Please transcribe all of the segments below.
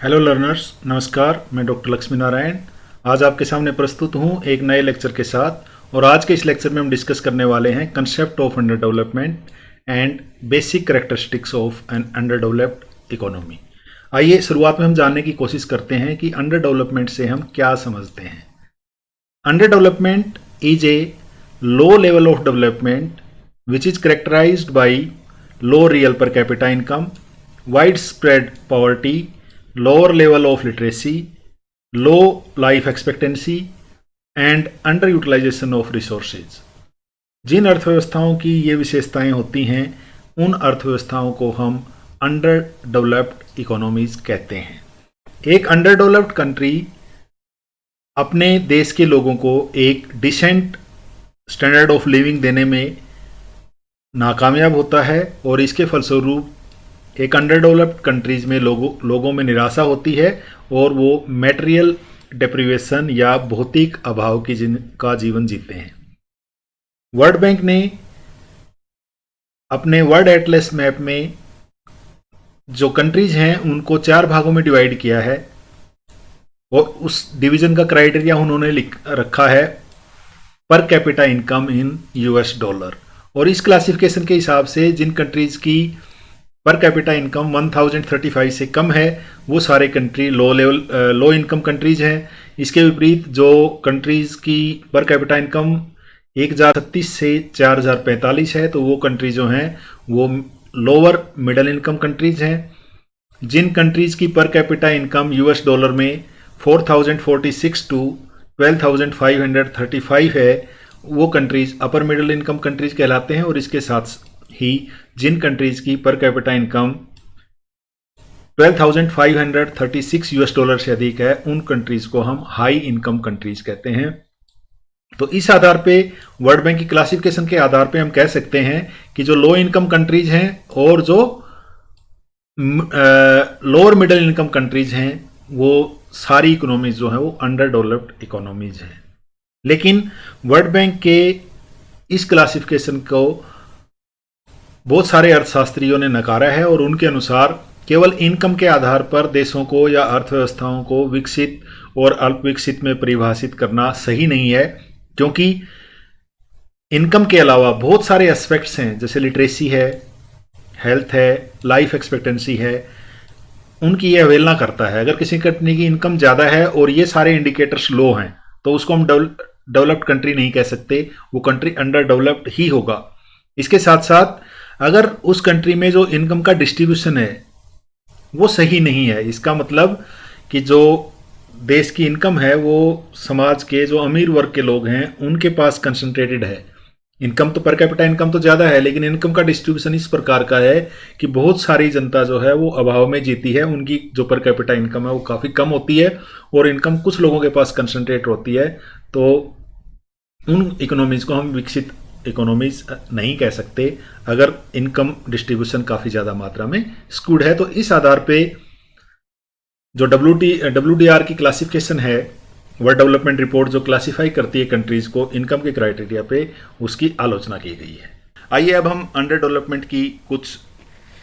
Hello learners, नमस्कार। मैं doctor Lakshmi Narayan आज आपके सामने प्रस्तुत हूँ एक नए लेक्चर के साथ। और आज के इस लेक्चर में हम डिस्कस करने वाले हैं concept of under development and basic characteristics of an under developed economy. आइए शुरुआत में हम जानने की कोशिश करते हैं कि अंडर डेवलपमेंट से हम क्या समझते हैं। Under development is a low level of development which is characterized by low real per capita income, widespread poverty, lower level of literacy, low life expectancy and underutilization of resources। जिन अर्थव्यवस्थाओं की ये विशेषताएं होती हैं उन अर्थव्यवस्थाओं को हम अंडर डेवलप्ड इकोनॉमीज कहते हैं। एक अंडर डेवलप्ड कंट्री अपने देश के लोगों को एक डिसेंट स्टैंडर्ड ऑफ लिविंग देने में नाकामयाब होता है और इसके फलस्वरूप एक अंडर डेवलप्ड कंट्रीज में लोगों में निराशा होती है और वो मटेरियल डेप्रिवेशन या भौतिक अभाव का जीवन जीते हैं। वर्ल्ड बैंक ने अपने वर्ल्ड एटलस मैप में जो कंट्रीज हैं उनको 4 भागों में डिवाइड किया है और उस डिवीजन का क्राइटेरिया उन्होंने लिख रखा है per capita income in US dollar. और इस क्लासिफिकेशन के हिसाब से जिन कंट्रीज की पर कैपिटा इनकम 1035 से कम है वो सारे कंट्री लो इनकम कंट्रीज हैं। इसके विपरीत जो कंट्रीज की पर कैपिटा इनकम 1036 से 4045 है तो वो कंट्री जो हैं वो लोअर मिडिल इनकम कंट्रीज हैं। जिन कंट्रीज की per capita income US dollar में 4046 टू 12535 है वो countries upper middle income countries कहलाते हैं। और इसके साथ ही जिन कंट्रीज की per capita income 12,536 US dollar से अधिक है उन कंट्रीज को हम हाई इनकम कंट्रीज कहते हैं। तो इस आधार पे वर्ल्ड बैंक की क्लासिफिकेशन के आधार पे हम कह सकते हैं कि जो लो इनकम कंट्रीज हैं और जो लोअर मिडिल इनकम कंट्रीज हैं वो सारी इकोनॉमीज जो है वो अंडर डेवलप्ड इकोनॉमीज हैं। लेकिन वर्ल्ड बैंक के इस क्लासिफिकेशन को बहुत सारे अर्थशास्त्रियों ने नकारा है और उनके अनुसार केवल इनकम के आधार पर देशों को या अर्थव्यवस्थाओं को विकसित और अल्प विकसित में परिभाषित करना सही नहीं है, क्योंकि इनकम के अलावा बहुत सारे एस्पेक्ट्स हैं जैसे लिटरेसी है, हेल्थ है, लाइफ एक्सपेक्टेंसी है, उनकी यह अवहेलना करता है। अगर किसी कंट्री की इनकम ज़्यादा है और ये सारे इंडिकेटर्स लो हैं तो उसको हम डेवलप्ड कंट्री नहीं कह सकते, वो कंट्री अंडर डेवलप्ड ही होगा। इसके साथ साथ अगर उस कंट्री में जो इनकम का डिस्ट्रीब्यूशन है वो सही नहीं है, इसका मतलब कि जो देश की इनकम है वो समाज के जो अमीर वर्ग के लोग हैं उनके पास कंसंट्रेटेड है। इनकम तो पर कैपिटा इनकम तो ज़्यादा है लेकिन इनकम का डिस्ट्रीब्यूशन इस प्रकार का है कि बहुत सारी जनता जो है वो अभाव में जीती है, उनकी जो पर कैपिटा इनकम है वो काफ़ी कम होती है और इनकम कुछ लोगों के पास कंसंट्रेट होती है। तो उन इकोनॉमीज़ को हम विकसित इकोनॉमीज नहीं कह सकते अगर इनकम डिस्ट्रीब्यूशन काफ़ी ज़्यादा मात्रा में स्क्यूड है। तो इस आधार पे जो WDR की क्लासिफिकेशन है, वर्ल्ड डेवलपमेंट रिपोर्ट जो क्लासिफाई करती है कंट्रीज को इनकम के क्राइटेरिया पे, उसकी आलोचना की गई है। आइए अब हम अंडर डेवलपमेंट की कुछ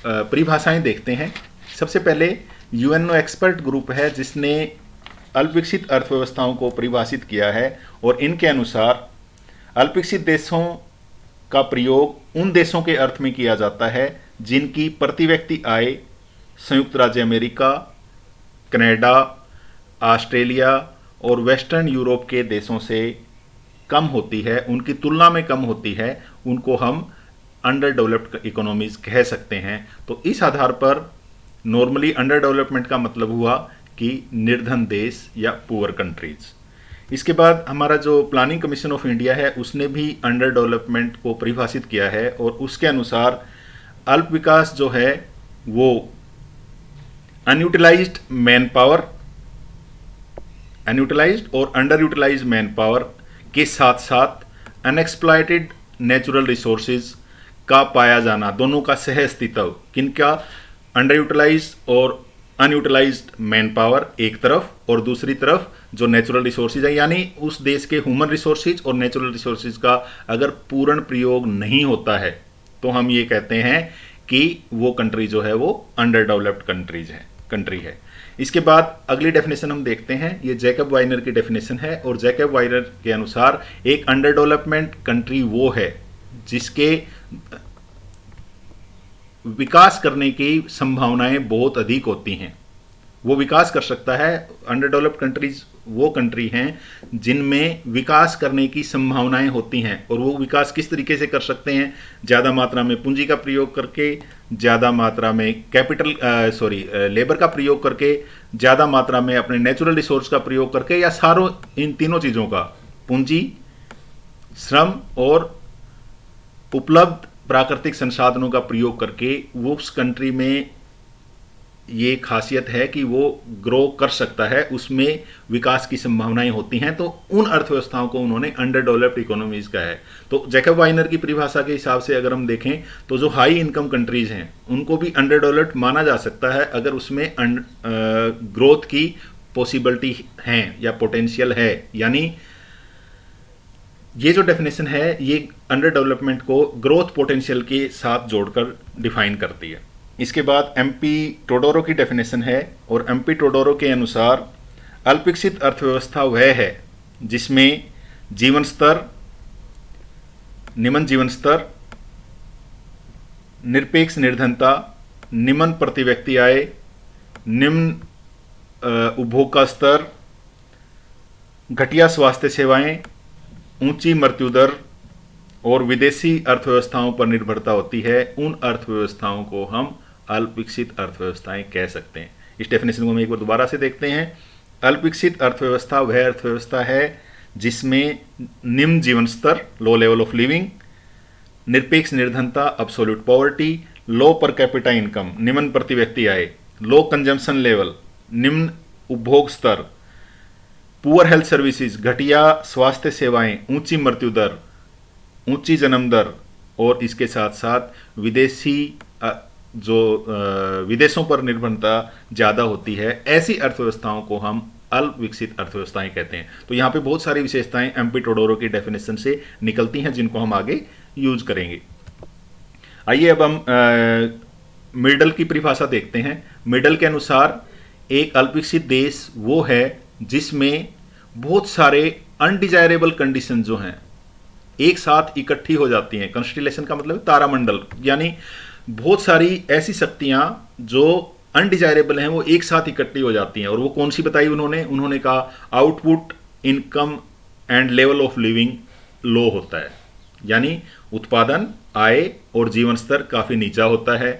परिभाषाएं देखते हैं। सबसे पहले यूएनओ एक्सपर्ट ग्रुप है जिसने अल्पविकसित अर्थव्यवस्थाओं को परिभाषित किया है और इनके अनुसार अल्पविकसित देशों का प्रयोग उन देशों के अर्थ में किया जाता है जिनकी प्रति व्यक्ति आय संयुक्त राज्य अमेरिका, कनाडा, ऑस्ट्रेलिया और वेस्टर्न यूरोप के देशों से कम होती है, उनकी तुलना में कम होती है, उनको हम अंडर डेवलप्ड इकोनॉमीज कह सकते हैं। तो इस आधार पर नॉर्मली अंडर डेवलपमेंट का मतलब हुआ कि निर्धन देश या पुअर कंट्रीज। इसके बाद हमारा जो प्लानिंग कमीशन ऑफ इंडिया है उसने भी अंडर डेवलपमेंट को परिभाषित किया है और उसके अनुसार अल्प विकास जो है वो अनयूटिलाइज्ड मैन पावर, अनयूटिलाइज्ड और अंडर यूटिलाइज्ड मैन पावर के साथ साथ अनएक्सप्लॉयटेड नेचुरल रिसोर्सेज का पाया जाना, दोनों का सह अस्तित्व, किनका, अंडर यूटिलाइज्ड और अनयूटिलाइज्ड मैन पावर एक तरफ और दूसरी तरफ जो नेचुरल रिसोर्सेज है, यानी उस देश के ह्यूमन रिसोर्सेज और नेचुरल रिसोर्सेज का अगर पूर्ण प्रयोग नहीं होता है तो हम ये कहते हैं कि वो कंट्री जो है वो अंडर डेवलप्ड कंट्री है। इसके बाद अगली डेफिनेशन हम देखते हैं, ये जैकब वाइनर की डेफिनेशन है और जैकब वाइनर के अनुसार एक अंडर डेवलपमेंट कंट्री वो है जिसके विकास करने की संभावनाएं बहुत अधिक होती हैं। वो विकास कर सकता है, अंडर डेवलप्ड कंट्रीज वो कंट्री हैं जिनमें विकास करने की संभावनाएं होती हैं। और वो विकास किस तरीके से कर सकते हैं? ज़्यादा मात्रा में पूंजी का प्रयोग करके, ज़्यादा मात्रा में लेबर का प्रयोग करके, ज़्यादा मात्रा में अपने नेचुरल रिसोर्स का प्रयोग करके, या सारों इन तीनों चीज़ों का, पूंजी, श्रम और उपलब्ध प्राकृतिक संसाधनों का प्रयोग करके वो उस कंट्री में ये खासियत है कि वो ग्रो कर सकता है, उसमें विकास की संभावनाएं होती हैं। तो उन अर्थव्यवस्थाओं को उन्होंने अंडर डेवलप्ड इकोनॉमीज का है। तो जैकब वाइनर की परिभाषा के हिसाब से अगर हम देखें तो जो हाई इनकम कंट्रीज हैं उनको भी अंडर डेवलप्ड माना जा सकता है अगर उसमें ग्रोथ की पॉसिबिलिटी है या पोटेंशियल है। यानी ये जो डेफिनेशन है ये अंडर डेवलपमेंट को ग्रोथ पोटेंशियल के साथ जोड़कर डिफाइन करती है। इसके बाद एमपी टोडोरो की डेफिनेशन है और एमपी टोडोरो के अनुसार अल्पविकसित अर्थव्यवस्था वह है जिसमें जीवन स्तर, निम्न जीवन स्तर, निरपेक्ष निर्धनता, निम्न प्रति व्यक्ति आय, निम्न उपभोग का स्तर, घटिया स्वास्थ्य सेवाएं, ऊंची मृत्यु दर और विदेशी अर्थव्यवस्थाओं पर निर्भरता होती है, उन अर्थव्यवस्थाओं को हम अल्पविकसित अर्थव्यवस्थाएं कह सकते हैं। इस डेफिनेशन को हम एक बार दोबारा से देखते हैं। अल्पविकसित अर्थव्यवस्था वह अर्थव्यवस्था है जिसमें निम्न जीवन स्तर, लो लेवल ऑफ लिविंग, निरपेक्ष निर्धनता, अब्सोल्यूट पॉवर्टी, लो पर कैपिटा इनकम, निम्न प्रति व्यक्ति आय, लो कंजम्पशन लेवल, निम्न उपभोग स्तर, पुअर हेल्थ सर्विसेज, घटिया स्वास्थ्य सेवाएं, ऊंची मृत्यु दर, ऊंची जन्म दर और इसके साथ साथ विदेशों पर निर्भरता ज़्यादा होती है, ऐसी अर्थव्यवस्थाओं को हम अल्पविकसित अर्थव्यवस्थाएं कहते हैं। तो यहाँ पे बहुत सारी विशेषताएं एमपी टोडोरो की डेफिनेशन से निकलती हैं जिनको हम आगे यूज करेंगे। आइए अब हम मिडल की परिभाषा देखते हैं। मिडल के अनुसार एक अल्पविकसित देश वो है जिसमें बहुत सारे अनडिजायरेबल कंडीशन जो हैं एक साथ इकट्ठी हो जाती हैं। कंस्टेलेशन का मतलब तारामंडल, यानी बहुत सारी ऐसी शक्तियां जो अनडिजायरेबल हैं वो एक साथ इकट्ठी हो जाती हैं। और वो कौन सी बताई उन्होंने कहा output, income and level of living low होता है, यानी उत्पादन, आय और जीवन स्तर काफ़ी नीचा होता है।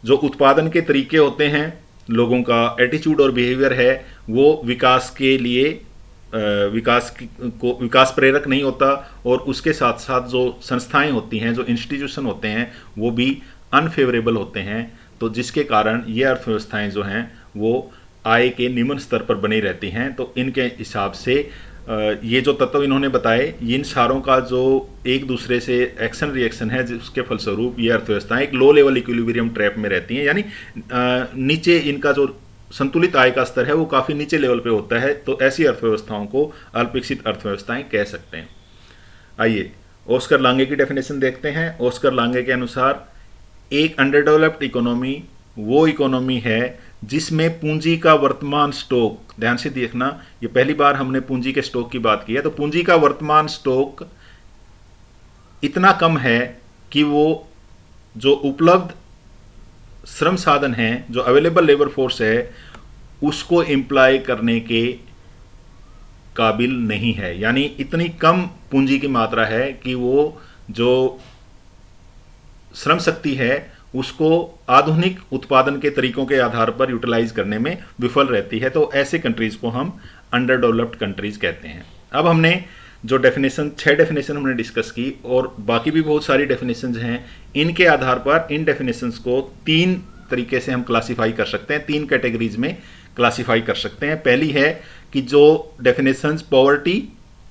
जो उत्पादन के तरीके होते हैं, लोगों का एटीट्यूड और बिहेवियर है, वो विकास के लिए विकास प्रेरक नहीं होता। और उसके साथ साथ जो संस्थाएं होती हैं, जो इंस्टीट्यूशन होते हैं, वो भी अनफेवरेबल होते हैं। तो जिसके कारण ये अर्थव्यवस्थाएं जो हैं वो आय के निम्न स्तर पर बनी रहती हैं। तो इनके हिसाब से ये जो तत्व इन्होंने बताए, इन सारों का जो एक दूसरे से एक्शन रिएक्शन है, जिसके फलस्वरूप ये अर्थव्यवस्थाएं एक लो लेवल इक्विलिब्रियम ट्रैप में रहती हैं, यानी नीचे इनका जो संतुलित आय का स्तर है वो काफ़ी नीचे लेवल पे होता है। तो ऐसी अर्थव्यवस्थाओं को अल्पविकसित अर्थव्यवस्थाएं कह सकते हैं। आइए ऑस्कर लांगे की डेफिनेशन देखते हैं। ऑस्कर लांगे के अनुसार एक अंडर डेवलप्ड इकोनॉमी वो इकोनॉमी है जिसमें पूंजी का वर्तमान स्टॉक, ध्यान से देखना, ये पहली बार हमने पूंजी के स्टॉक की बात की है। तो पूंजी का वर्तमान स्टॉक इतना कम है कि वो जो उपलब्ध श्रम साधन हैं, जो अवेलेबल लेबर फोर्स है, उसको एम्प्लॉय करने के काबिल नहीं है। यानी इतनी कम पूंजी की मात्रा है कि वो जो श्रम शक्ति है उसको आधुनिक उत्पादन के तरीकों के आधार पर यूटिलाइज करने में विफल रहती है। तो ऐसे कंट्रीज को हम अंडर डेवलप्ड कंट्रीज कहते हैं। अब हमने जो डेफिनेशन, 6 डेफिनेशन हमने डिस्कस की और बाकी भी बहुत सारी डेफिनेशंस हैं। इनके आधार पर इन डेफिनेशंस को 3 तरीके से हम क्लासिफाई कर सकते हैं, 3 कैटेगरीज में क्लासिफाई कर सकते हैं। पहली है कि जो definitions poverty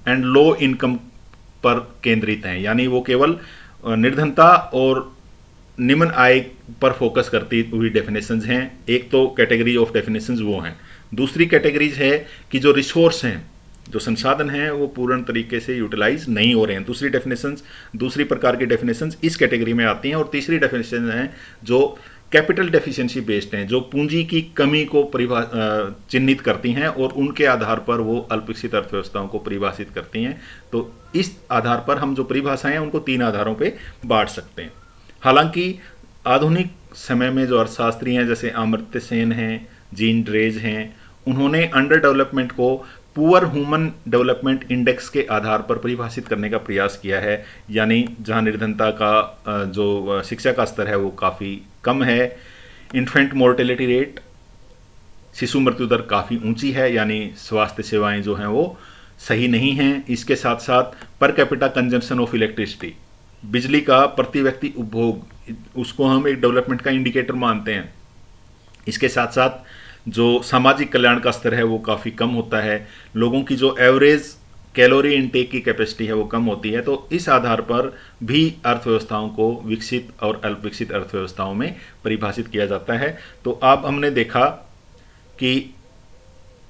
and low income पर केंद्रित हैं, यानी वो केवल निर्धनता और निम्न आय पर फोकस करती हुई डेफिनेशंस हैं। एक तो कैटेगरी ऑफ डेफिनेशंस वो हैं। दूसरी कैटेगरीज है कि जो रिसोर्स हैं, जो संसाधन हैं, वो पूर्ण तरीके से यूटिलाइज नहीं हो रहे हैं। दूसरी डेफिनेशंस, दूसरी प्रकार की डेफिनेशंस इस कैटेगरी में आती हैं। और तीसरी डेफिनेशन है जो कैपिटल डेफिशिएंसी बेस्ड हैं, जो पूंजी की कमी को चिन्हित करती हैं और उनके आधार पर वो अल्पविकसित अर्थव्यवस्थाओं को परिभाषित करती हैं। तो इस आधार पर हम जो परिभाषाएं हैं उनको 3 आधारों पे बांट सकते हैं। हालांकि आधुनिक समय में जो अर्थशास्त्री हैं जैसे अमर्त्य सेन हैं, जीन ड्रेज हैं, उन्होंने अंडर डेवलपमेंट को पुअर ह्यूमन डेवलपमेंट इंडेक्स के आधार पर परिभाषित करने का प्रयास किया है, यानी जहां निर्धनता का जो शिक्षा का स्तर है वो काफ़ी कम है, इन्फेंट मोर्टेलिटी रेट, शिशु मृत्यु दर काफ़ी ऊंची है, यानी स्वास्थ्य सेवाएं जो हैं वो सही नहीं हैं। इसके साथ साथ per capita consumption of electricity, बिजली का प्रति व्यक्ति उपभोग, उसको हम एक डेवलपमेंट का इंडिकेटर मानते हैं। इसके साथ साथ जो सामाजिक कल्याण का स्तर है वो काफ़ी कम होता है, लोगों की जो एवरेज कैलोरी इनटेक की कैपेसिटी है वो कम होती है। तो इस आधार पर भी अर्थव्यवस्थाओं को विकसित और अल्पविकसित अर्थव्यवस्थाओं में परिभाषित किया जाता है। तो अब हमने देखा कि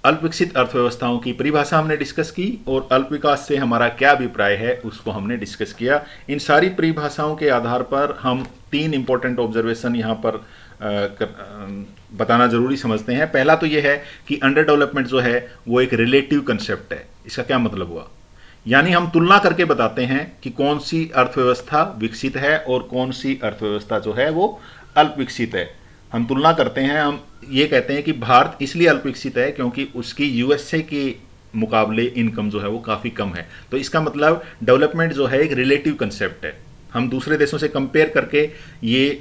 अल्पविकसित अर्थव्यवस्थाओं की परिभाषा हमने डिस्कस की और अल्प विकास से हमारा क्या अभिप्राय है उसको हमने डिस्कस किया। इन सारी परिभाषाओं के आधार पर हम 3 इंपॉर्टेंट ऑब्जर्वेशन यहाँ पर बताना जरूरी समझते हैं। पहला तो यह है कि अंडर डेवलपमेंट जो है वो एक रिलेटिव कंसेप्ट है। इसका क्या मतलब हुआ, यानी हम तुलना करके बताते हैं कि कौन सी अर्थव्यवस्था विकसित है और कौन सी अर्थव्यवस्था जो है वो अल्प विकसित है। हम तुलना करते हैं, हम ये कहते हैं कि भारत इसलिए अल्प विकसित है क्योंकि उसकी यूएसए के मुकाबले इनकम जो है वो काफ़ी कम है। तो इसका मतलब डेवलपमेंट जो है एक रिलेटिव कंसेप्ट है। हम दूसरे देशों से कंपेयर करके ये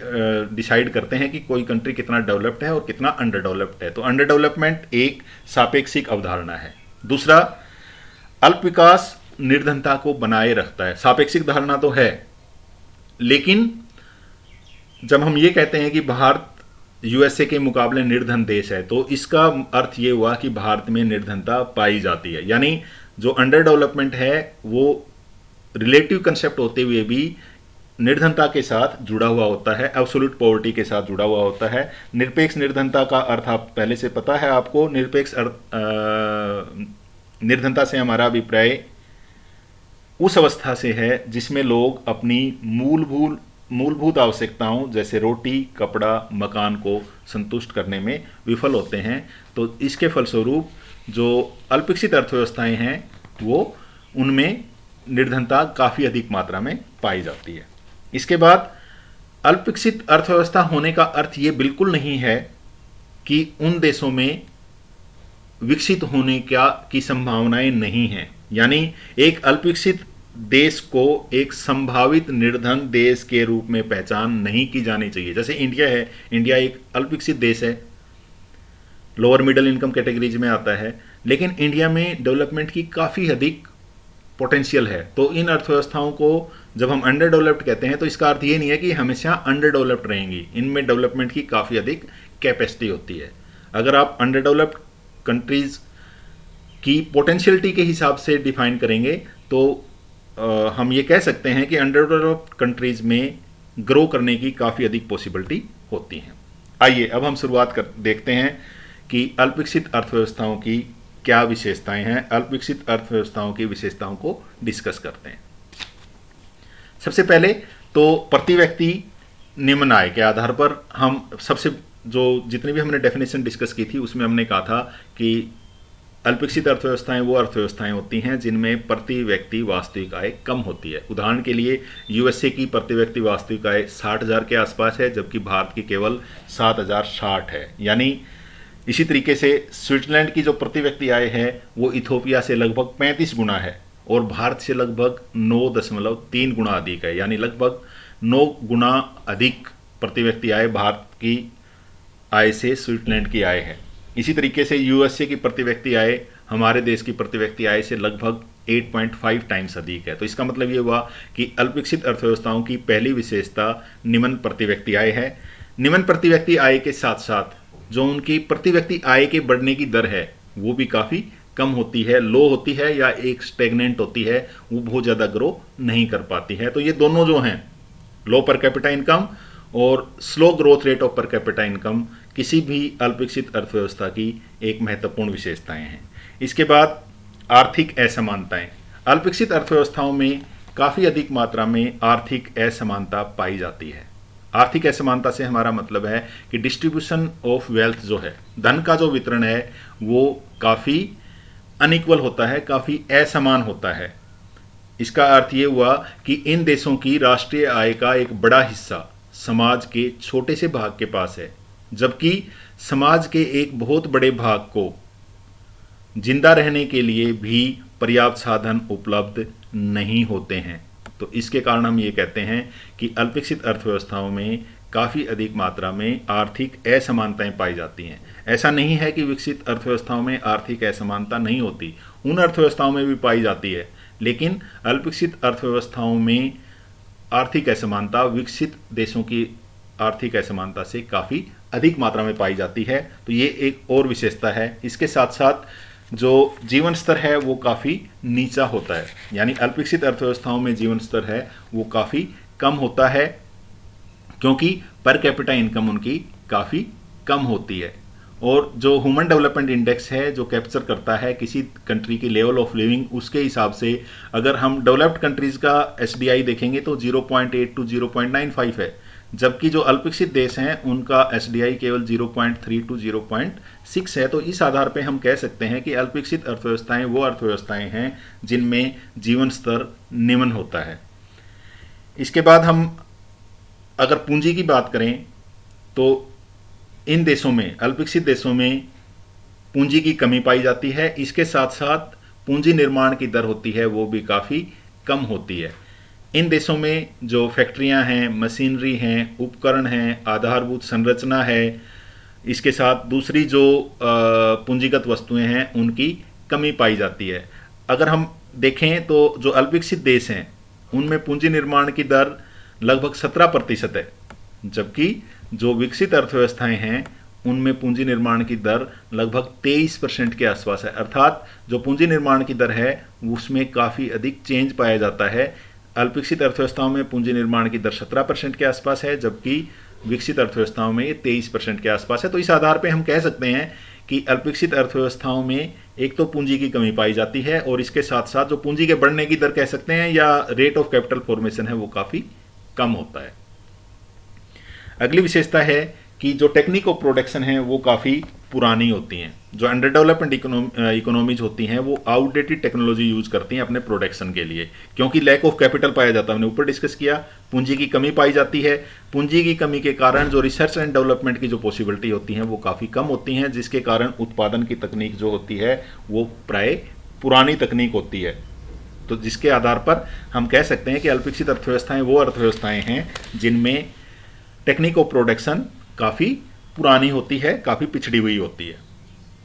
डिसाइड करते हैं कि कोई कंट्री कितना डेवलप्ड है और कितना अंडर डेवलप्ड है। तो अंडर डेवलपमेंट एक सापेक्षिक अवधारणा है। दूसरा, अल्प विकास निर्धनता को बनाए रखता है। सापेक्षिक धारणा तो है, लेकिन जब हम ये कहते हैं कि भारत यूएसए के मुकाबले निर्धन देश है, तो इसका अर्थ ये हुआ कि भारत में निर्धनता पाई जाती है। यानी जो अंडर डेवलपमेंट है वो रिलेटिव कंसेप्ट होते हुए भी निर्धनता के साथ जुड़ा हुआ होता है, एब्सोल्यूट पॉवर्टी के साथ जुड़ा हुआ होता है। निरपेक्ष निर्धनता का अर्थ आप पहले से पता है आपको। निरपेक्ष निर्धनता से हमारा अभिप्राय उस अवस्था से है जिसमें लोग अपनी मूलभूत आवश्यकताओं जैसे रोटी, कपड़ा, मकान को संतुष्ट करने में विफल होते हैं। तो इसके फलस्वरूप जो अल्पविकसित अर्थव्यवस्थाएं हैं वो उनमें निर्धनता काफ़ी अधिक मात्रा में पाई जाती है। इसके बाद अल्पविकसित अर्थव्यवस्था होने का अर्थ ये बिल्कुल नहीं है कि उन देशों में विकसित होने की संभावनाएं नहीं हैं। यानी एक अल्पविकसित देश को एक संभावित निर्धन देश के रूप में पहचान नहीं की जानी चाहिए। जैसे इंडिया है, इंडिया एक अल्पविकसित देश है, लोअर मिडिल इनकम कैटेगरीज में आता है, लेकिन इंडिया में डेवलपमेंट की काफ़ी अधिक पोटेंशियल है। तो इन अर्थव्यवस्थाओं को जब हम अंडर डेवलप्ड कहते हैं तो इसका अर्थ ये नहीं है कि हमेशा अंडर डेवलप्ड रहेंगी। इनमें डेवलपमेंट की काफ़ी अधिक कैपेसिटी होती है। अगर आप अंडर डेवलप्ड कंट्रीज की पोटेंशियलिटी के हिसाब से डिफाइन करेंगे तो हम ये कह सकते हैं कि अंडर डेवलप्ड कंट्रीज में ग्रो करने की काफ़ी अधिक पॉसिबिलिटी होती हैं। आइए अब हम देखते हैं कि अल्पविकसित अर्थव्यवस्थाओं की क्या विशेषताएं हैं। अल्पविकसित अर्थव्यवस्थाओं की विशेषताओं को डिस्कस करते हैं। सबसे पहले तो प्रति व्यक्ति निम्न आय के आधार पर हम जितनी भी हमने डेफिनेशन डिस्कस की थी उसमें हमने कहा था कि अल्पविकसित अर्थव्यवस्थाएं वो अर्थव्यवस्थाएं होती हैं जिनमें प्रति व्यक्ति वास्तविक आय कम होती है। उदाहरण के लिए यूएसए की प्रति व्यक्ति वास्तविक आय 60,000 के आसपास है, जबकि भारत की केवल 7,060 है। यानी इसी तरीके से स्विट्जरलैंड की जो प्रति व्यक्ति आय है वो इथोपिया से लगभग 35 गुना है और भारत से लगभग 9.3 गुना अधिक है। यानी लगभग 9 गुना अधिक प्रति व्यक्ति आय भारत की आय से स्विट्जरलैंड की आय है। इसी तरीके से यूएसए की प्रति व्यक्ति आय हमारे देश की प्रति व्यक्ति आय से लगभग 8.5 टाइम्स अधिक है। तो इसका मतलब ये हुआ कि अल्पविकसित अर्थव्यवस्थाओं की पहली विशेषता निम्न प्रति व्यक्ति आय है। निम्न प्रति व्यक्ति आय के साथ साथ जो उनकी प्रति व्यक्ति आय के बढ़ने की दर है वो भी काफ़ी कम होती है, लो होती है या एक स्टेगनेंट होती है, वो बहुत ज़्यादा ग्रो नहीं कर पाती है। तो ये दोनों जो हैं, लो पर कैपिटा इनकम और slow growth rate of per capita income, किसी भी अल्पविकसित अर्थव्यवस्था की एक महत्वपूर्ण विशेषताएं हैं। इसके बाद आर्थिक असमानताएं। अल्पविकसित अर्थव्यवस्थाओं में काफ़ी अधिक मात्रा में आर्थिक असमानता पाई जाती है। आर्थिक असमानता से हमारा मतलब है कि डिस्ट्रीब्यूशन ऑफ वेल्थ जो है, धन का जो वितरण है वो काफ़ी अनइक्वल होता है, काफ़ी असमान होता है। इसका अर्थ ये हुआ कि इन देशों की राष्ट्रीय आय का एक बड़ा हिस्सा समाज के छोटे से भाग के पास है, जबकि समाज के एक बहुत बड़े भाग को जिंदा रहने के लिए भी पर्याप्त साधन उपलब्ध नहीं होते हैं। तो इसके कारण हम ये कहते हैं कि अल्पविकसित अर्थव्यवस्थाओं में काफ़ी अधिक मात्रा में आर्थिक असमानताएं पाई जाती हैं। ऐसा नहीं है कि विकसित अर्थव्यवस्थाओं में आर्थिक असमानता नहीं होती, उन अर्थव्यवस्थाओं में भी पाई जाती है, लेकिन अल्पविकसित अर्थव्यवस्थाओं में आर्थिक असमानता विकसित देशों की आर्थिक असमानता से काफ़ी अधिक मात्रा में पाई जाती है। तो ये एक और विशेषता है। इसके साथ साथ जो जीवन स्तर है वो काफ़ी नीचा होता है, यानी अल्पविकसित अर्थव्यवस्थाओं में जीवन स्तर है वो काफ़ी कम होता है, क्योंकि पर कैपिटा इनकम उनकी काफ़ी कम होती है। और जो ह्यूमन डेवलपमेंट इंडेक्स है जो कैप्चर करता है किसी कंट्री की लेवल ऑफ लिविंग, उसके हिसाब से अगर हम डेवलप्ड कंट्रीज़ का एसडीआई देखेंगे तो 0.8 टू 0.95 है, जबकि जो अल्पविकसित देश हैं उनका एसडीआई केवल 0.3 टू 0.6 है। तो इस आधार पे हम कह सकते हैं कि अल्पविकसित अर्थव्यवस्थाएं वो अर्थव्यवस्थाएं हैं जिनमें जीवन स्तर निम्न होता है। इसके बाद हम अगर पूंजी की बात करें तो इन देशों में, अल्पविकसित देशों में पूंजी की कमी पाई जाती है। इसके साथ साथ पूंजी निर्माण की दर होती है वो भी काफ़ी कम होती है। इन देशों में जो फैक्ट्रियां हैं, मशीनरी हैं, उपकरण हैं, आधारभूत संरचना है, इसके साथ दूसरी जो पूंजीगत वस्तुएं हैं उनकी कमी पाई जाती है। अगर हम देखें तो जो अल्पविकसित देश हैं उनमें पूंजी निर्माण की दर लगभग 17% है, जबकि जो विकसित अर्थव्यवस्थाएं हैं उनमें पूंजी निर्माण की दर लगभग 23% के आसपास है। अर्थात जो पूंजी निर्माण की दर है उसमें काफ़ी अधिक चेंज पाया जाता है। अल्पविकसित अर्थव्यवस्थाओं में पूंजी निर्माण की दर 17% के आसपास है, जबकि विकसित अर्थव्यवस्थाओं में ये 23% के आसपास है। तो इस आधार पर हम कह सकते हैं कि अल्पविकसित अर्थव्यवस्थाओं में एक तो पूंजी की कमी पाई जाती है और इसके साथ साथ जो पूंजी के बढ़ने की दर कह सकते हैं या रेट ऑफ कैपिटल फॉर्मेशन है वो काफ़ी कम होता है। अगली विशेषता है कि जो टेक्निक ऑफ प्रोडक्शन है वो काफ़ी पुरानी होती हैं। जो अंडर डेवलपमेंट इकोनॉमीज होती हैं वो आउटडेटेड टेक्नोलॉजी यूज करती हैं अपने प्रोडक्शन के लिए, क्योंकि लैक ऑफ कैपिटल पाया जाता है। हमने ऊपर डिस्कस किया, पूंजी की कमी पाई जाती है। पूंजी की कमी के कारण जो रिसर्च एंड डेवलपमेंट की जो पॉसिबिलिटी होती हैं वो काफ़ी कम होती हैं, जिसके कारण उत्पादन की तकनीक जो होती है वो प्राय पुरानी तकनीक होती है। तो जिसके आधार पर हम कह सकते हैं कि अल्पविकसित अर्थव्यवस्थाएं वो अर्थव्यवस्थाएं हैं जिनमें टेक्निक ऑफ प्रोडक्शन काफ़ी पुरानी होती है, काफ़ी पिछड़ी हुई होती है।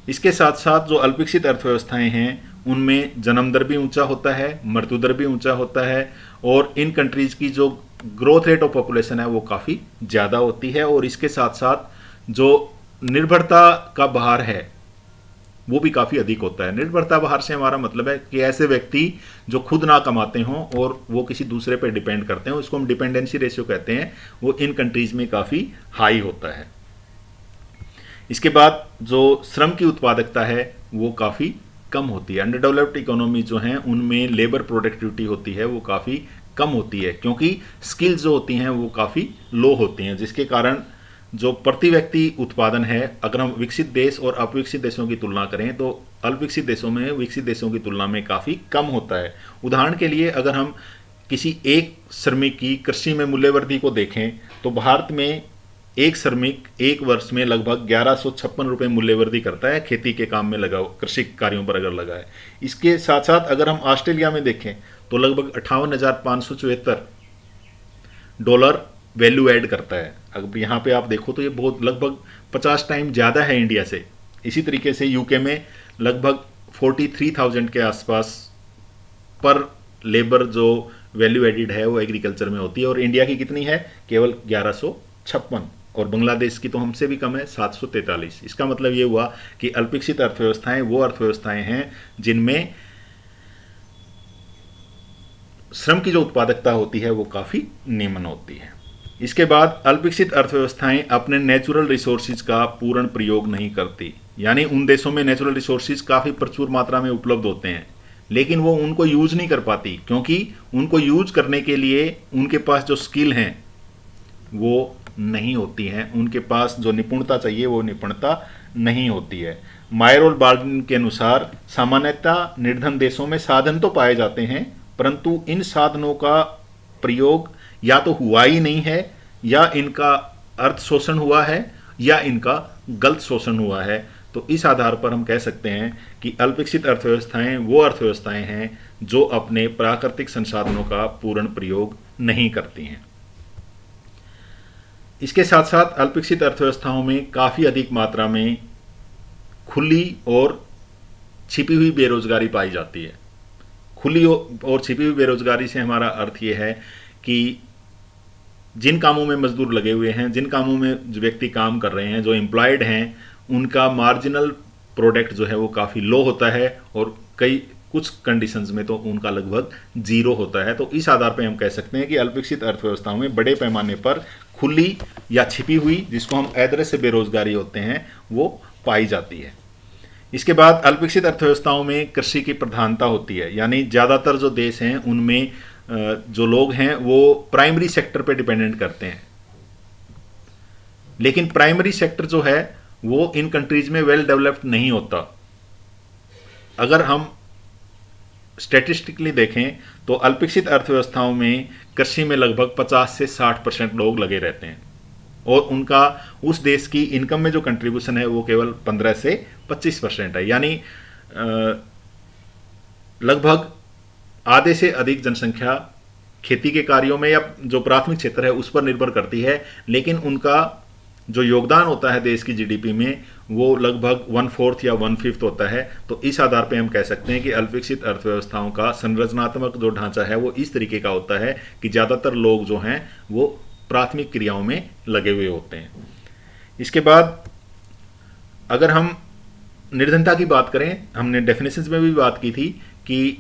इसके साथ साथ जो अल्पविकसित अर्थव्यवस्थाएं हैं उनमें जन्म दर भी ऊंचा होता है, मृत्यु दर भी ऊंचा होता है, और इन कंट्रीज़ की जो ग्रोथ रेट ऑफ पॉपुलेशन है वो काफ़ी ज़्यादा होती है। और इसके साथ साथ जो निर्भरता का भार है वो भी काफ़ी अधिक होता है। निर्भरता भार से हमारा मतलब है कि ऐसे व्यक्ति जो खुद ना कमाते हों और वो किसी दूसरे पर डिपेंड करते हैं, उसको हम डिपेंडेंसी रेशियो कहते हैं, वो इन कंट्रीज़ में काफ़ी हाई होता है। इसके बाद जो श्रम की उत्पादकता है वो काफ़ी कम होती है। अंडर डेवलप्ड इकोनॉमी जो हैं उनमें लेबर प्रोडक्टिविटी होती है वो काफ़ी कम होती है, क्योंकि स्किल्स जो होती हैं वो काफ़ी लो होती हैं, जिसके कारण जो प्रति व्यक्ति उत्पादन है, अगर हम विकसित देश और अविकसित देशों की तुलना करें तो अल्पविकसित देशों में विकसित देशों की तुलना में काफ़ी कम होता है। उदाहरण के लिए अगर हम किसी एक श्रमिक की कृषि में मूल्यवृद्धि को देखें तो भारत में एक श्रमिक एक वर्ष में लगभग 1156 रुपये मूल्यवृद्धि करता है खेती के काम में लगा, कृषि कार्यों पर अगर लगा है। इसके साथ साथ अगर हम ऑस्ट्रेलिया में देखें तो लगभग 58,574 डॉलर वैल्यू ऐड करता है। अब यहाँ पे आप देखो तो ये बहुत लगभग 50 टाइम ज़्यादा है इंडिया से। इसी तरीके से यूके में लगभग 43,000 के आसपास पर लेबर जो वैल्यू एडिड है वो एग्रीकल्चर में होती है, और इंडिया की कितनी है, केवल 1156, और बांग्लादेश की तो हमसे भी कम है 743। इसका मतलब ये हुआ कि अल्पविकसित अर्थव्यवस्थाएं वो अर्थव्यवस्थाएं हैं जिनमें श्रम की जो उत्पादकता होती है वो काफ़ी निम्न होती है। इसके बाद अल्पविकसित अर्थव्यवस्थाएं अपने नेचुरल रिसोर्सेज का पूर्ण प्रयोग नहीं करती, यानी उन देशों में नेचुरल रिसोर्सेज काफ़ी प्रचुर मात्रा में उपलब्ध होते हैं लेकिन वो उनको यूज नहीं कर पाती, क्योंकि उनको यूज करने के लिए उनके पास जो स्किल हैं वो नहीं होती हैं, उनके पास जो निपुणता चाहिए वो निपुणता नहीं होती है। मायर और बार्डन के अनुसार सामान्यतः निर्धन देशों में साधन तो पाए जाते हैं, परंतु इन साधनों का प्रयोग या तो हुआ ही नहीं है, या इनका अर्थ शोषण हुआ है, या इनका गलत शोषण हुआ है। तो इस आधार पर हम कह सकते हैं कि अल्पविकसित अर्थव्यवस्थाएं वो अर्थव्यवस्थाएं हैं जो अपने प्राकृतिक संसाधनों का पूर्ण प्रयोग नहीं करती हैं। इसके साथ साथ अल्पविकसित अर्थव्यवस्थाओं में काफ़ी अधिक मात्रा में खुली और छिपी हुई बेरोजगारी पाई जाती है। खुली और छिपी हुई बेरोजगारी से हमारा अर्थ ये है कि जिन कामों में मजदूर लगे हुए हैं, जिन कामों में जो व्यक्ति काम कर रहे हैं, जो एम्प्लॉयड हैं, उनका मार्जिनल प्रोडक्ट जो है वो काफ़ी लो होता है, और कुछ कंडीशंस में तो उनका लगभग जीरो होता है। तो इस आधार पर हम कह सकते हैं कि अल्पविकसित अर्थव्यवस्थाओं में बड़े पैमाने पर खुली या छिपी हुई, जिसको हम अदृश्य बेरोजगारी होते हैं, वो पाई जाती है। इसके बाद अल्पविकसित अर्थव्यवस्थाओं में कृषि की प्रधानता होती है, यानी ज़्यादातर जो देश हैं उनमें जो लोग हैं वो प्राइमरी सेक्टर पे डिपेंडेंट करते हैं। लेकिन प्राइमरी सेक्टर जो है वो इन कंट्रीज में वेल डेवलप्ड नहीं होता। अगर हम स्टैटिस्टिकली देखें तो अल्पविकसित अर्थव्यवस्थाओं में कृषि में लगभग 50 से 60% लोग लगे रहते हैं, और उनका उस देश की इनकम में जो कंट्रीब्यूशन है वो केवल 15 से 25% है। यानी लगभग आधे से अधिक जनसंख्या खेती के कार्यों में या जो प्राथमिक क्षेत्र है उस पर निर्भर करती है, लेकिन उनका जो योगदान होता है देश की जीडीपी में वो लगभग 1/4 या 1/5 होता है। तो इस आधार पे हम कह सकते हैं कि अल्पविकसित अर्थव्यवस्थाओं का संरचनात्मक जो ढांचा है वो इस तरीके का होता है कि ज़्यादातर लोग जो हैं वो प्राथमिक क्रियाओं में लगे हुए होते हैं। इसके बाद अगर हम निर्धनता की बात करें, हमने डेफिनेशंस में भी बात की थी कि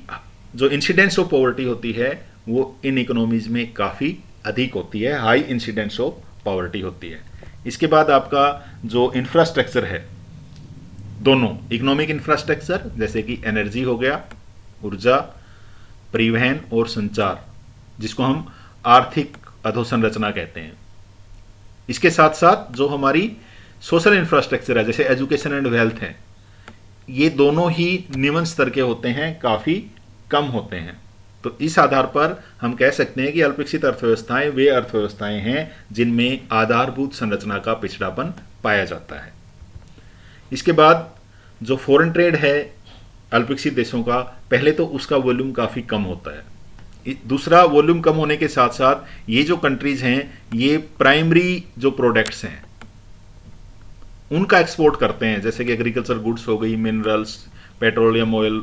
जो इंसिडेंस ऑफ पॉवर्टी होती है वो इन इकोनॉमीज में काफ़ी अधिक होती है, हाई इंसिडेंस ऑफ पॉवर्टी होती है। इसके बाद आपका जो इंफ्रास्ट्रक्चर है, दोनों इकोनॉमिक इंफ्रास्ट्रक्चर जैसे कि एनर्जी हो गया, ऊर्जा, परिवहन और संचार, जिसको हम आर्थिक अधोसंरचना कहते हैं। इसके साथ साथ जो हमारी सोशल इंफ्रास्ट्रक्चर है जैसे एजुकेशन एंड वेल्थ है, ये दोनों ही निम्न स्तर के होते हैं, काफ़ी कम होते हैं। तो इस आधार पर हम कह सकते हैं कि अल्पविकसित अर्थव्यवस्थाएं वे अर्थव्यवस्थाएं हैं जिनमें आधारभूत संरचना का पिछड़ापन पाया जाता है। इसके बाद जो फॉरेन ट्रेड है अल्पविकसित देशों का, पहले तो उसका वॉल्यूम काफ़ी कम होता है। दूसरा, वॉल्यूम कम होने के साथ साथ ये जो कंट्रीज हैं ये प्राइमरी जो प्रोडक्ट्स हैं उनका एक्सपोर्ट करते हैं, जैसे कि एग्रीकल्चर गुड्स हो गई, मिनरल्स, पेट्रोलियम ऑयल,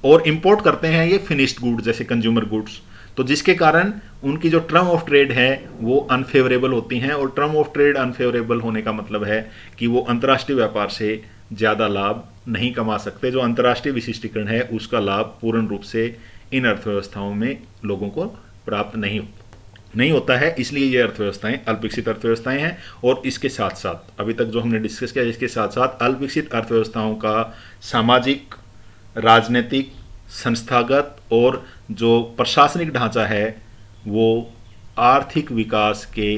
और इंपोर्ट करते हैं ये फिनिश्ड गुड्स जैसे कंज्यूमर गुड्स। तो जिसके कारण उनकी जो टर्म ऑफ ट्रेड है वो अनफेवरेबल होती हैं, और टर्म ऑफ ट्रेड अनफेवरेबल होने का मतलब है कि वो अंतर्राष्ट्रीय व्यापार से ज़्यादा लाभ नहीं कमा सकते। जो अंतर्राष्ट्रीय विशिष्टीकरण है उसका लाभ पूर्ण रूप से इन अर्थव्यवस्थाओं में लोगों को प्राप्त नहीं होता है, इसलिए ये अर्थव्यवस्थाएं अल्पविकसित अर्थव्यवस्थाएं हैं। और इसके साथ साथ अभी तक जो हमने डिस्कस किया, इसके साथ साथ अल्पविकसित अर्थव्यवस्थाओं का सामाजिक, राजनीतिक, संस्थागत और जो प्रशासनिक ढांचा है वो आर्थिक विकास के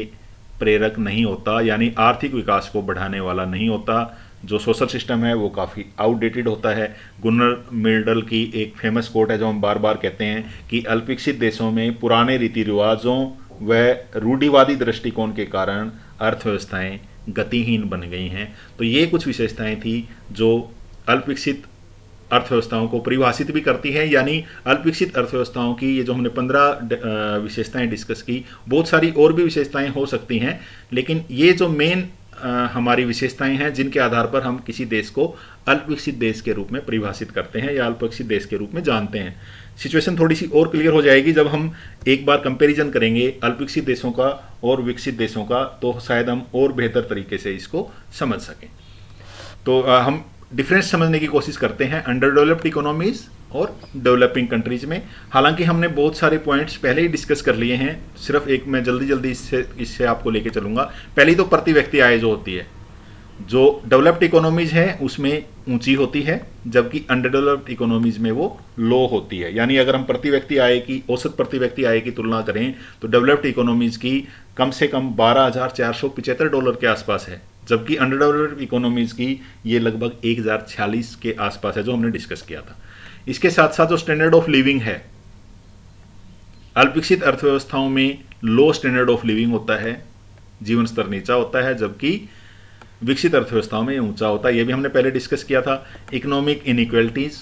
प्रेरक नहीं होता, यानी आर्थिक विकास को बढ़ाने वाला नहीं होता। जो सोशल सिस्टम है वो काफ़ी आउटडेटेड होता है। गुनर मिल्डल की एक फेमस कोट है जो हम बार बार कहते हैं कि अल्पविकसित देशों में पुराने रीति रिवाजों व रूढ़िवादी दृष्टिकोण के कारण अर्थव्यवस्थाएं गतिहीन बन गई हैं। तो ये कुछ विशेषताएं थी जो अल्पविकसित अर्थव्यवस्थाओं को परिभाषित भी करती है। यानी अल्पविकसित अर्थव्यवस्थाओं की ये जो हमने 15 विशेषताएं डिस्कस की, बहुत सारी और भी विशेषताएं हो सकती हैं, लेकिन ये जो मेन हमारी विशेषताएं हैं जिनके आधार पर हम किसी देश को अल्पविकसित देश के रूप में परिभाषित करते हैं या अल्पविकसित देश के रूप में जानते हैं। सिचुएशन थोड़ी सी और क्लियर हो जाएगी जब हम एक बार कंपैरिजन करेंगे अल्पविकसित देशों का और विकसित देशों का, तो शायद हम और बेहतर तरीके से इसको समझ सकें। तो हम डिफरेंस समझने की कोशिश करते हैं अंडर डेवलप्ड इकोनॉमीज और डेवलपिंग कंट्रीज में। हालांकि हमने बहुत सारे पॉइंट्स पहले ही डिस्कस कर लिए हैं, सिर्फ एक मैं जल्दी इससे आपको लेके चलूंगा। पहली तो प्रति व्यक्ति आय जो होती है जो डेवलप्ड इकोनॉमीज हैं उसमें ऊंची होती है, जबकि अंडर डेवलप्ड इकोनॉमीज में वो लो होती है। यानी अगर हम प्रति व्यक्ति आय की, औसत प्रति व्यक्ति आय की तुलना करें तो डेवलप्ड इकोनॉमीज की कम से कम $12,475 के आसपास है, जबकि अंडर डेवलप्ड इकोनॉमीज की ये लगभग 1,046 के आसपास है, जो हमने डिस्कस किया था। इसके साथ साथ जो स्टैंडर्ड ऑफ लिविंग है, अल्पविकसित अर्थव्यवस्थाओं में लो स्टैंडर्ड ऑफ लिविंग होता है, जीवन स्तर नीचा होता है, जबकि विकसित अर्थव्यवस्थाओं में ऊंचा होता है। ये भी हमने पहले डिस्कस किया था। इकोनॉमिक इनइक्वालिटीज,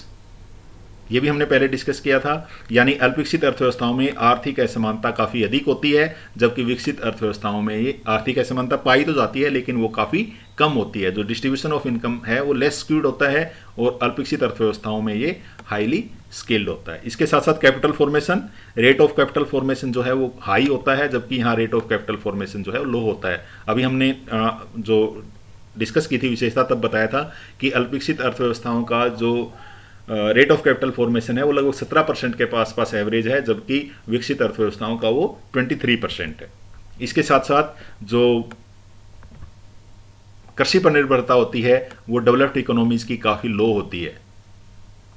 ये भी हमने पहले डिस्कस किया था। यानी अल्पविकसित अर्थव्यवस्थाओं में आर्थिक असमानता काफ़ी अधिक होती है, जबकि विकसित अर्थव्यवस्थाओं में ये आर्थिक असमानता पाई तो जाती है लेकिन वो काफ़ी कम होती है। जो डिस्ट्रीब्यूशन ऑफ इनकम है वो लेस स्क्यूड होता है, और अल्पविकसित अर्थव्यवस्थाओं में ये हाईली स्किल्ड होता है। इसके साथ साथ capital formation, rate of capital formation जो है वो हाई होता है, जबकि यहाँ रेट ऑफ कैपिटल फॉर्मेशन जो है वो लो होता है। अभी हमने जो डिस्कस की थी विशेषता तब बताया था कि अल्पविकसित अर्थव्यवस्थाओं का जो रेट ऑफ कैपिटल फॉर्मेशन है वो लगभग 17% के पास एवरेज है, जबकि विकसित अर्थव्यवस्थाओं का वो 23% है। इसके साथ साथ जो कृषि पर निर्भरता होती है वो डेवलप्ड इकोनॉमीज की काफ़ी लो होती है,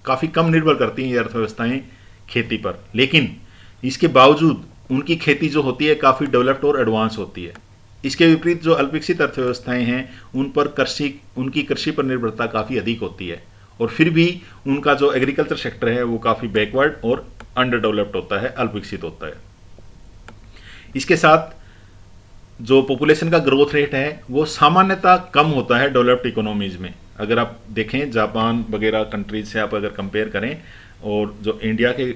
काफ़ी कम निर्भर करती हैं ये अर्थव्यवस्थाएं खेती पर, लेकिन इसके बावजूद उनकी खेती जो होती है काफ़ी डेवलप्ड और एडवांस होती है। इसके विपरीत जो अल्पविकसित अर्थव्यवस्थाएं हैं उन पर उनकी कृषि पर निर्भरता काफ़ी अधिक होती है, और फिर भी उनका जो एग्रीकल्चर सेक्टर है वो काफ़ी बैकवर्ड और अंडर डेवलप्ड होता है, अल्पविकसित होता है। इसके साथ जो पॉपुलेशन का ग्रोथ रेट है वो सामान्यतः कम होता है डेवलप्ड इकोनॉमीज में। अगर आप देखें जापान वगैरह कंट्रीज से आप अगर कंपेयर करें, और जो इंडिया के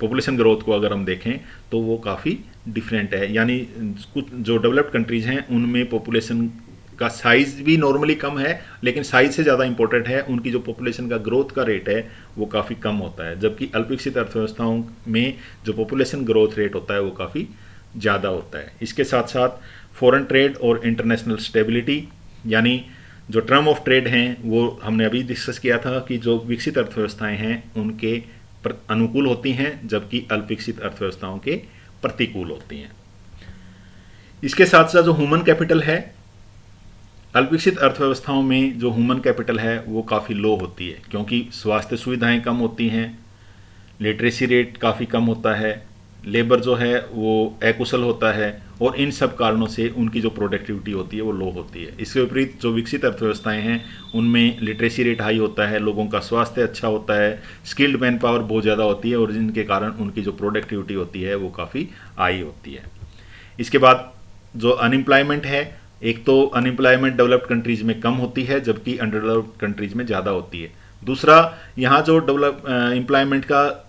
पॉपुलेशन ग्रोथ को अगर हम देखें तो वो काफ़ी डिफरेंट है। यानी कुछ जो डेवलप्ड कंट्रीज हैं उनमें पॉपुलेशन का साइज भी नॉर्मली कम है, लेकिन साइज से ज़्यादा इंपॉर्टेंट है उनकी जो पॉपुलेशन का ग्रोथ का रेट है वो काफ़ी कम होता है, जबकि अल्पविकसित अर्थव्यवस्थाओं में जो पॉपुलेशन ग्रोथ रेट होता है वो काफ़ी ज़्यादा होता है। इसके साथ साथ फॉरेन ट्रेड और इंटरनेशनल स्टेबिलिटी, यानी जो टर्म ऑफ ट्रेड हैं वो हमने अभी डिस्कस किया था कि जो विकसित अर्थव्यवस्थाएं हैं उनके अनुकूल होती हैं, जबकि अल्पविकसित अर्थव्यवस्थाओं के प्रतिकूल होती हैं। इसके साथ साथ जो ह्यूमन कैपिटल है, अल्पविकसित अर्थव्यवस्थाओं में जो ह्यूमन कैपिटल है वो काफ़ी लो होती है, क्योंकि स्वास्थ्य सुविधाएं कम होती हैं, लिटरेसी रेट काफ़ी कम होता है, लेबर जो है वो अकुशल होता है, और इन सब कारणों से उनकी जो प्रोडक्टिविटी होती है वो लो होती है। इसके विपरीत जो विकसित अर्थव्यवस्थाएं हैं उनमें लिटरेसी रेट हाई होता है, लोगों का स्वास्थ्य अच्छा होता है, स्किल्ड मैन पावर बहुत ज़्यादा होती है, और जिनके कारण उनकी जो प्रोडक्टिविटी होती है वो काफ़ी हाई होती है। इसके बाद जो अनएम्प्लॉयमेंट है, एक तो अनएम्प्लॉयमेंट डेवलप्ड कंट्रीज में कम होती है, जबकि अंडर डेवलप्ड कंट्रीज में ज़्यादा होती है। दूसरा, यहाँ जो एम्प्लॉयमेंट का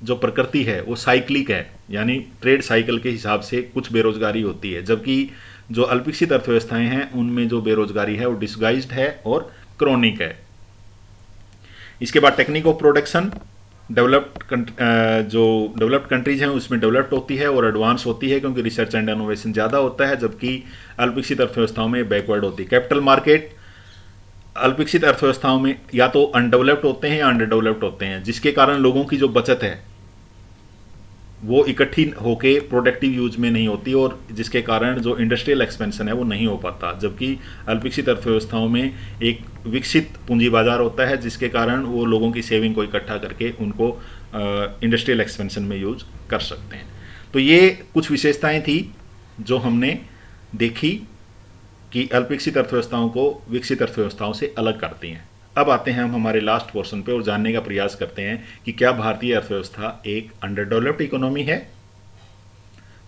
जो प्रकृति है वो साइक्लिक है, यानी ट्रेड साइकिल के हिसाब से कुछ बेरोजगारी होती है, जबकि जो अल्पविकसित अर्थव्यवस्थाएं हैं उनमें जो बेरोजगारी है वो डिस्गाइज्ड है और क्रोनिक है। इसके बाद टेक्निक ऑफ प्रोडक्शन, जो डेवलप्ड कंट्रीज हैं उसमें डेवलप्ड होती है और एडवांस होती है, क्योंकि रिसर्च एंड इनोवेशन ज़्यादा होता है, जबकि अल्पविकसित अर्थव्यवस्थाओं में बैकवर्ड होती है। कैपिटल मार्केट अल्पविकसित अर्थव्यवस्थाओं में या तो अनडेवलप्ड होते हैं या अंडर डेवलप्ड होते हैं, जिसके कारण लोगों की जो बचत है वो इकट्ठी होके प्रोडक्टिव यूज में नहीं होती, और जिसके कारण जो इंडस्ट्रियल एक्सपेंशन है वो नहीं हो पाता। जबकि अल्पविकसित अर्थव्यवस्थाओं में एक विकसित पूंजी बाजार होता है, जिसके कारण वो लोगों की सेविंग को इकट्ठा करके उनको इंडस्ट्रियल एक्सपेंशन में यूज कर सकते हैं। तो ये कुछ विशेषताएं थी जो हमने देखी कि अल्पविकसित अर्थव्यवस्थाओं को विकसित अर्थव्यवस्थाओं से अलग करती हैं। अब आते हैं हम हमारे लास्ट पोर्शन पे और जानने का प्रयास करते हैं कि क्या भारतीय अर्थव्यवस्था एक अंडर डेवलप्ड इकोनॉमी है।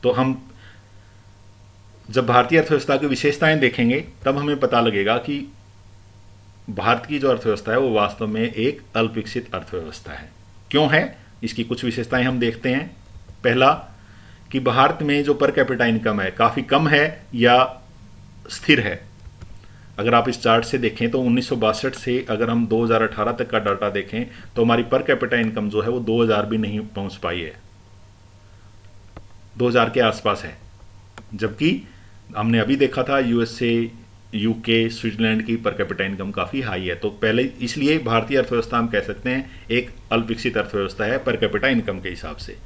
तो हम जब भारतीय अर्थव्यवस्था की विशेषताएं देखेंगे तब हमें पता लगेगा कि भारत की जो अर्थव्यवस्था है वो वास्तव में एक अल्पविकसित अर्थव्यवस्था है। क्यों है, इसकी कुछ विशेषताएं हम देखते हैं। पहला, कि भारत में जो पर कैपिटा इनकम है काफ़ी कम है या स्थिर है। अगर आप इस चार्ट से देखें तो 1962 से अगर हम 2018 तक का डाटा देखें तो हमारी पर कैपिटा इनकम जो है वो 2000 भी नहीं पहुंच पाई है, 2000 के आसपास है, जबकि हमने अभी देखा था यूएसए, यूके, स्विट्जरलैंड की पर कैपिटा इनकम काफ़ी हाई है। तो पहले इसलिए भारतीय अर्थव्यवस्था हम कह सकते हैं एक अल्पविकसित अर्थव्यवस्था है पर कैपिटा इनकम के हिसाब से।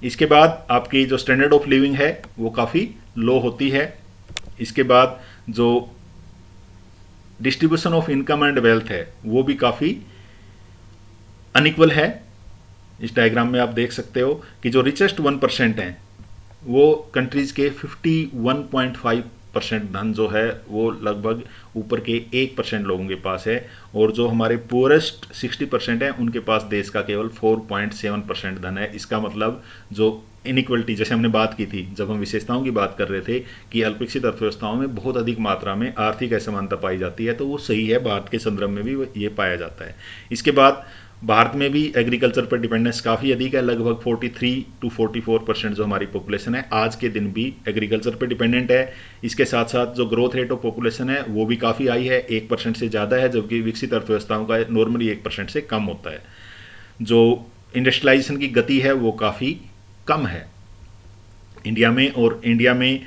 इसके बाद आपकी जो स्टैंडर्ड ऑफ लिविंग है वो काफ़ी लो होती है। इसके बाद जो distribution of income and wealth है वो भी काफ़ी अनइक्वल है। इस डायग्राम में आप देख सकते हो कि जो रिचेस्ट 1% हैं वो कंट्रीज के 51.5% धन जो है वो लगभग ऊपर के 1% लोगों के पास है, और जो हमारे पुअरेस्ट 60% है उनके पास देश का केवल 4.7% धन है। इसका मतलब जो इनइक्वलिटी, जैसे हमने बात की थी जब हम विशेषताओं की बात कर रहे थे कि अल्पविकसित अर्थव्यवस्थाओं में बहुत अधिक मात्रा में आर्थिक असमानता पाई जाती है, तो वो सही है, भारत के संदर्भ में भी ये पाया जाता है। इसके बाद भारत में भी एग्रीकल्चर पर डिपेंडेंस काफ़ी अधिक है, लगभग 43 to 44% जो हमारी पॉपुलेशन है आज के दिन भी एग्रीकल्चर पर डिपेंडेंट है। इसके साथ साथ जो ग्रोथ रेट ऑफ पॉपुलेशन है वो भी काफ़ी हाई है, 1% से ज़्यादा है, जबकि विकसित अर्थव्यवस्थाओं का नॉर्मली 1% से कम होता है। जो इंडस्ट्रियलाइजेशन की गति है वो काफ़ी कम है इंडिया में, और इंडिया में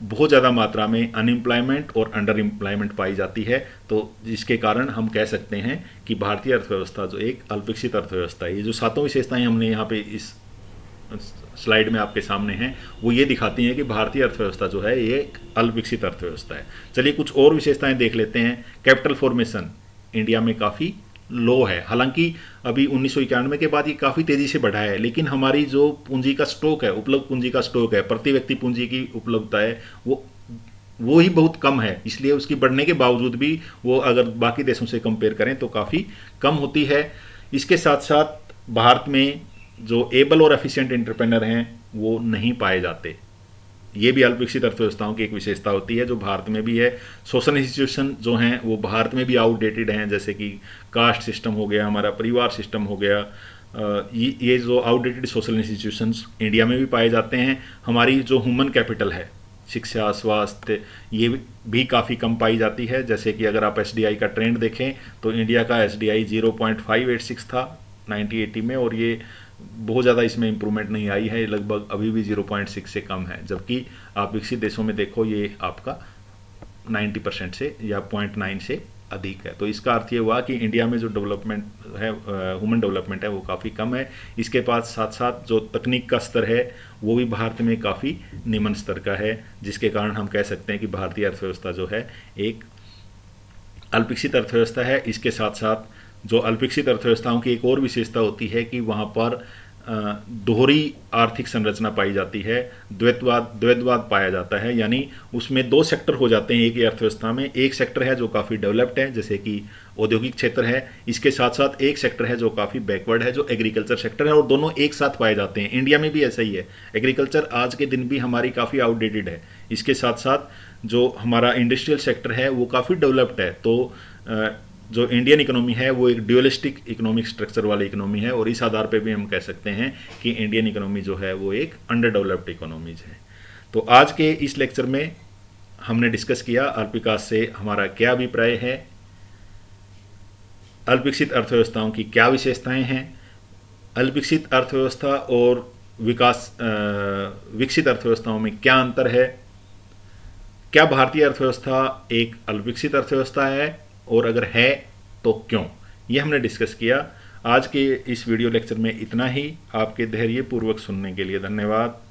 बहुत ज़्यादा मात्रा में अनएम्प्लॉयमेंट और अंडर एम्प्लॉयमेंट पाई जाती है। तो जिसके कारण हम कह सकते हैं कि भारतीय अर्थव्यवस्था जो एक अल्पविकसित अर्थव्यवस्था है। ये जो 7 विशेषताएं हमने यहाँ पे इस स्लाइड में आपके सामने हैं वो ये दिखाती हैं कि भारतीय अर्थव्यवस्था जो है ये एक अल्पविकसित अर्थव्यवस्था है। चलिए कुछ और विशेषताएं देख लेते हैं। कैपिटल फॉर्मेशन इंडिया में काफ़ी लो है, हालांकि अभी 1991 के बाद ये काफ़ी तेज़ी से बढ़ा है, लेकिन हमारी जो पूंजी का स्टॉक है, उपलब्ध पूंजी का स्टॉक है, प्रति व्यक्ति पूंजी की उपलब्धता है वो ही बहुत कम है। इसलिए उसकी बढ़ने के बावजूद भी वो अगर बाकी देशों से कंपेयर करें तो काफ़ी कम होती है। इसके साथ साथ भारत में जो एबल और एफिशिएंट एंटरप्रेन्योर हैं वो नहीं पाए जाते। ये भी अल्पविकसित अर्थव्यवस्थाओं की एक विशेषता होती है जो भारत में भी है। सोशल इंस्टीट्यूशन जो हैं वो भारत में भी आउटडेटेड हैं, जैसे कि कास्ट सिस्टम हो गया, हमारा परिवार सिस्टम हो गया। ये जो आउटडेटेड सोशल इंस्टीट्यूशंस इंडिया में भी पाए जाते हैं। हमारी जो ह्यूमन कैपिटल है, शिक्षा, स्वास्थ्य, ये भी काफ़ी कम पाई जाती है। जैसे कि अगर आप एसडीआई का ट्रेंड देखें तो इंडिया का एसडीआई 0.586 था 1980 में, और ये बहुत ज़्यादा इसमें इंप्रूवमेंट नहीं आई है, लगभग अभी भी 0.6 से कम है। जबकि आप विकसित देशों में देखो ये आपका 90% से या 0.9 से अधिक है। तो इसका अर्थ ये हुआ कि इंडिया में जो डेवलपमेंट है, ह्यूमन डेवलपमेंट है वो काफ़ी कम है। इसके बाद साथ साथ जो तकनीक का स्तर है वो भी भारत में काफ़ी निम्न स्तर का है, जिसके कारण हम कह सकते हैं कि भारतीय अर्थव्यवस्था जो है एक अल्पविकसित अर्थव्यवस्था है। इसके साथ साथ जो अल्पविकसित अर्थव्यवस्थाओं की एक और विशेषता होती है कि वहाँ पर दोहरी आर्थिक संरचना पाई जाती है, द्वैतवाद पाया जाता है, यानी उसमें 2 सेक्टर हो जाते हैं एक ही अर्थव्यवस्था में। एक सेक्टर है जो काफ़ी डेवलप्ड है जैसे कि औद्योगिक क्षेत्र है, इसके साथ साथ एक सेक्टर है जो काफ़ी बैकवर्ड है जो एग्रीकल्चर सेक्टर है, और दोनों एक साथ पाए जाते हैं। इंडिया में भी ऐसा ही है, एग्रीकल्चर आज के दिन भी हमारी काफ़ी आउटडेटेड है। इसके साथ साथ जो हमारा इंडस्ट्रियल सेक्टर है वो काफ़ी डेवलप्ड है। तो जो इंडियन इकोनॉमी है वो एक ड्यूअलिस्टिक इकोनॉमिक स्ट्रक्चर वाली इकोनॉमी है, और इस आधार पे भी हम कह सकते हैं कि इंडियन इकोनॉमी जो है वो एक अंडर डेवलप्ड इकोनॉमीज है। तो आज के इस लेक्चर में हमने डिस्कस किया अल्पविकास से हमारा क्या अभिप्राय है, अल्पविकसित अर्थव्यवस्थाओं की क्या विशेषताएं हैं, अल्पविकसित अर्थव्यवस्था और विकसित अर्थव्यवस्थाओं में क्या अंतर है, क्या भारतीय अर्थव्यवस्था एक अल्पविकसित अर्थव्यवस्था है, और अगर है तो क्यों, ये हमने डिस्कस किया। आज के इस वीडियो लेक्चर में इतना ही। आपके धैर्यपूर्वक सुनने के लिए धन्यवाद।